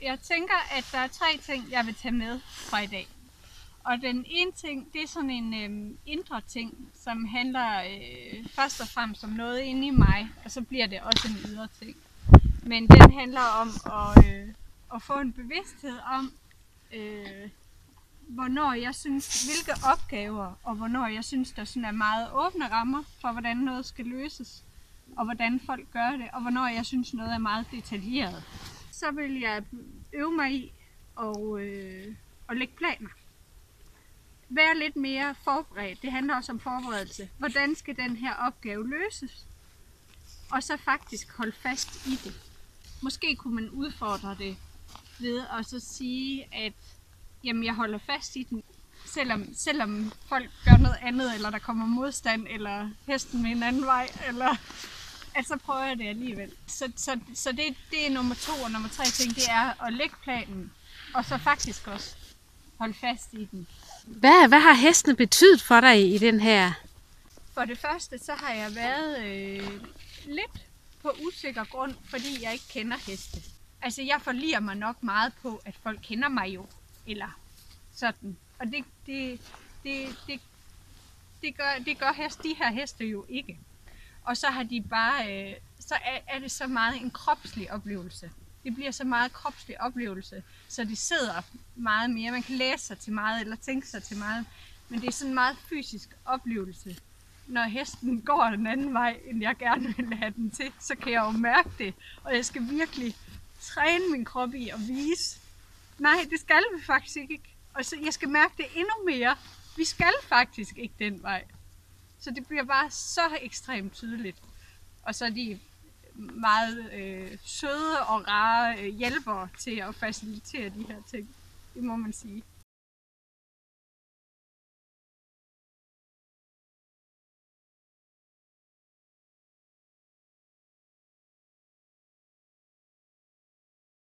Jeg tænker, at der er 3 ting, jeg vil tage med fra i dag. Og den ene ting, det er sådan en indre ting, som handler først og fremmest om noget inde i mig, og så bliver det også en ydre ting. Men den handler om at få en bevidsthed om, hvornår jeg synes, hvilke opgaver, og hvornår jeg synes, der sådan er meget åbne rammer for, hvordan noget skal løses, og hvordan folk gør det, og hvornår jeg synes, noget er meget detaljeret. Så vil jeg øve mig i at lægge planer. Vær lidt mere forberedt. Det handler også om forberedelse. Hvordan skal den her opgave løses? Og så faktisk holde fast i det. Måske kunne man udfordre det ved at så sige, at jamen, jeg holder fast i den, selvom folk gør noget andet, eller der kommer modstand, eller hesten med en anden vej, eller at så prøver jeg det alligevel. Så det er nummer 2, og nummer 3 ting, det er at lægge planen, og så faktisk også holde fast i den. Hvad har hestene betydet for dig i den her? For det første, så har jeg været lidt på usikker grund, fordi jeg ikke kender heste. Altså, jeg forliger mig nok meget på, at folk kender mig jo, eller sådan. Og det gør de her heste jo ikke. Og så har de bare, så er det så meget en kropslig oplevelse. Det bliver så meget kropslig oplevelse, så det sidder meget mere. Man kan læse sig til meget, eller tænke sig til meget. Men det er sådan en meget fysisk oplevelse. Når hesten går den anden vej, end jeg gerne vil have den til, så kan jeg jo mærke det. Og jeg skal virkelig træne min krop i at vise, nej, det skal vi faktisk ikke. Og så jeg skal mærke det endnu mere. Vi skal faktisk ikke den vej. Så det bliver bare så ekstremt tydeligt. Og så er de meget søde og rare hjælpere til at facilitere de her ting. Det må man sige.